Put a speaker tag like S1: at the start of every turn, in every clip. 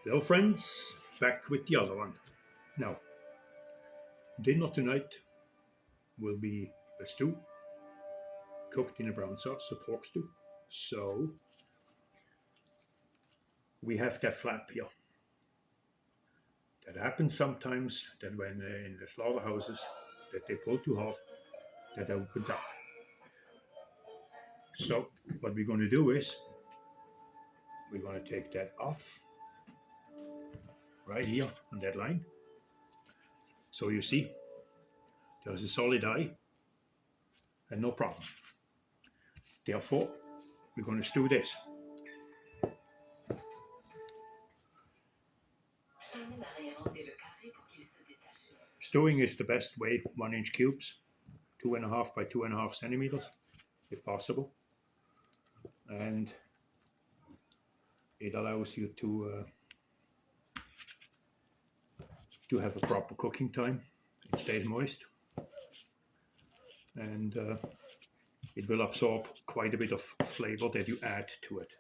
S1: Hello, friends. Back with the other one. Now, dinner tonight will be a stew cooked in a brown sauce, a pork stew. So we have that flap here. That happens sometimes that when in the slaughterhouses that they pull too hard, that opens up. So what we're going to do is we're going to take that off right here on that line. So you see, there's a solid eye and no problem. Therefore, we're going to stew this. Stewing is the best way, 1 inch cubes, 2.5 by 2.5 centimeters, if possible. And it allows you to have a proper cooking time. It stays moist. And it will absorb quite a bit of flavor that you add to it.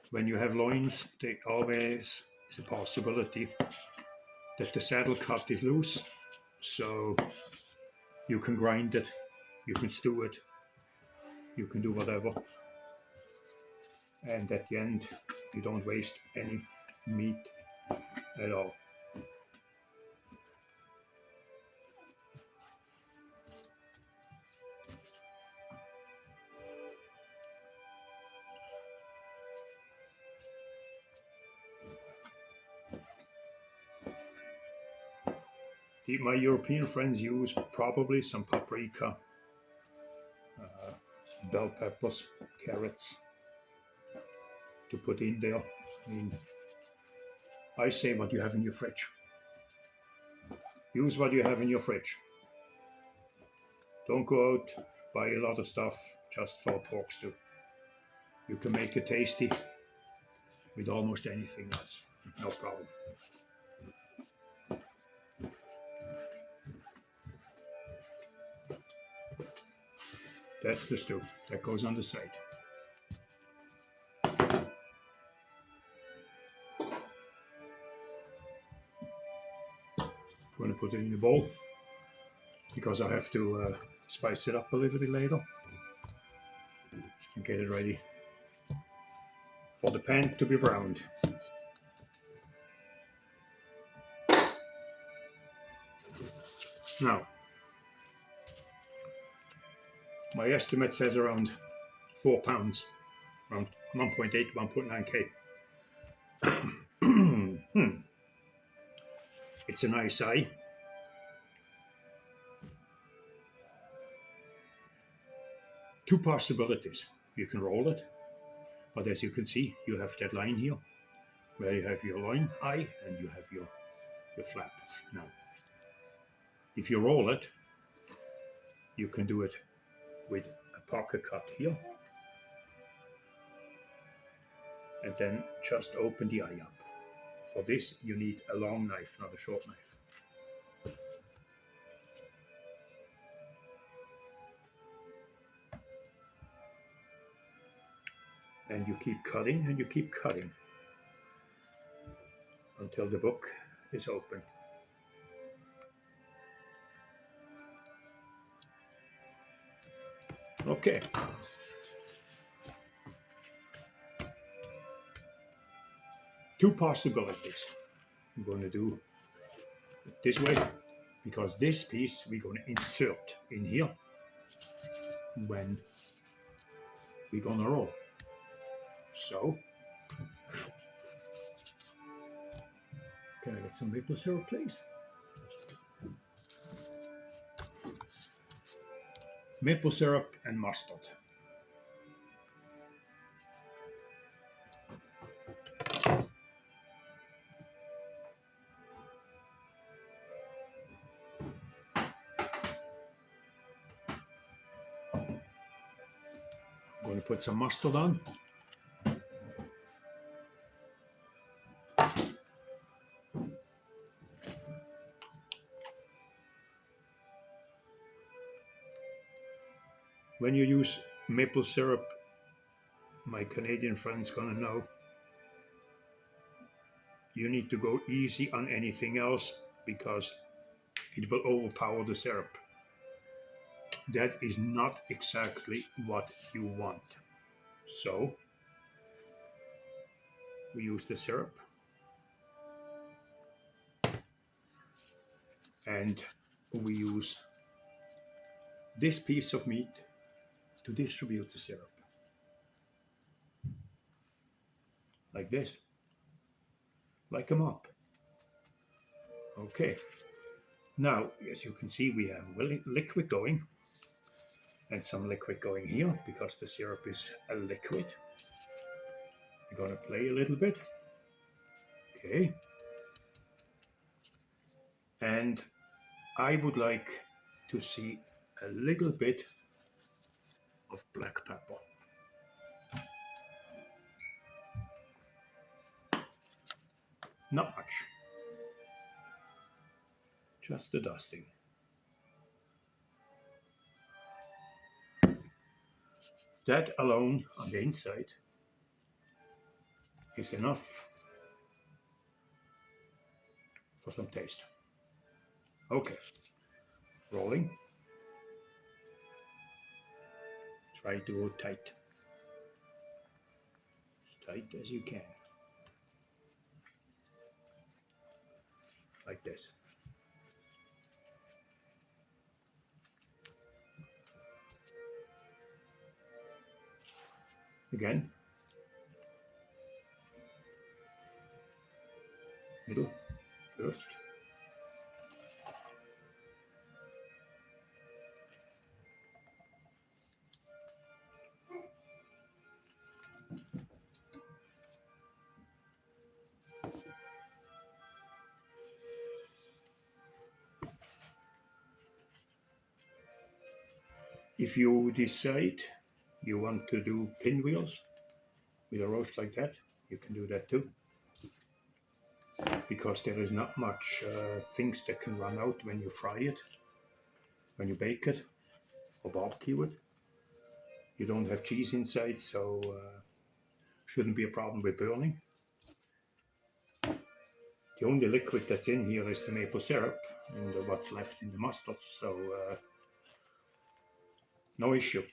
S1: When you have loins, there always is a possibility that the saddle cut is loose, so you can grind it, you can stew it, you can do whatever, and at the end you don't waste any meat at all. My European friends use probably some paprika, bell peppers, carrots to put in there. I say what you have in your fridge. Use what you have in your fridge. Don't go out, buy a lot of stuff just for a pork stew. You can make it tasty with almost anything else, no problem. That's the stew. That goes on the side. I'm going to put it in the bowl because I have to spice it up a little bit later and get it ready for the pan to be browned. Now, my estimate says around 4 pounds, around 1.8 to 1.9 kg. It's a nice eye. Two possibilities. You can roll it, but as you can see, you have that line here where you have your loin eye and you have your flap. Now, if you roll it, you can do it with a pocket cut here and then just open the eye up. For this, you need a long knife, not a short knife. And you keep cutting and you keep cutting until the book is open. Okay. Two possibilities. I'm going to do it this way because this piece we're going to insert in here when we're going to roll. So, can I get some maple syrup, please? Maple syrup and mustard. I'm going to put some mustard on. When you use maple syrup, my Canadian friends gonna know, you need to go easy on anything else because it will overpower the syrup. That is not exactly what you want. So we use the syrup and we use this piece of meat to distribute the syrup. Like this. Like a mop. Okay. Now, as you can see, we have liquid going and some liquid going here because the syrup is a liquid. We're going to play a little bit. Okay. And I would like to see a little bit of black pepper. Not much. Just the dusting. That alone on the inside is enough for some taste. Okay, rolling. Try to go tight. As tight as you can. Like this. Again. Middle first. If you decide you want to do pinwheels with a roast like that, you can do that too. Because there is not much things that can run out when you fry it, when you bake it or barbecue it. You don't have cheese inside, so shouldn't be a problem with burning. The only liquid that's in here is the maple syrup and what's left in the mustard, so no issue.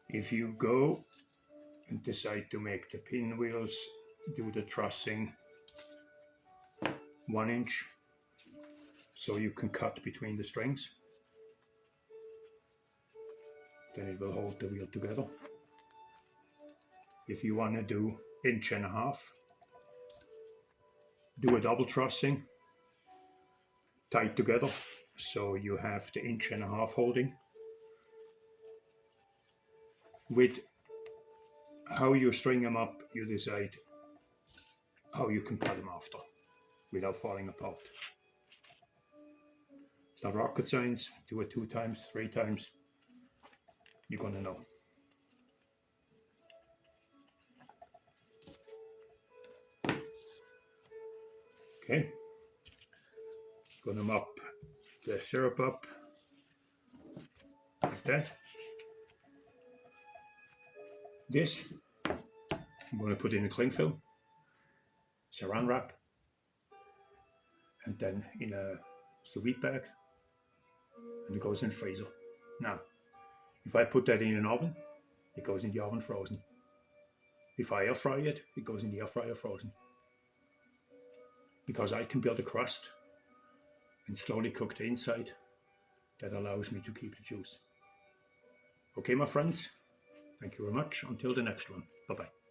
S1: If you go and decide to make the pinwheels, do the trussing 1 inch so you can cut between the strings. Then it will hold the wheel together. If you want to do 1.5 inches, do a double trussing, tied together, so you have the 1.5 inches holding. With how you string them up, you decide how you can cut them after without falling apart. It's not rocket science. Do it 2 times, 3 times. You're gonna know. Okay. Gonna mop the syrup up like that. This I'm going to put in a cling film, saran wrap, and then in a sous vide bag, and it goes in the freezer. Now, if I put that in an oven, it goes in the oven frozen. If I air fry it, it goes in the air fryer frozen. Because I can build a crust and slowly cook the inside, that allows me to keep the juice. Okay, my friends, thank you very much. Until the next one. Bye-bye.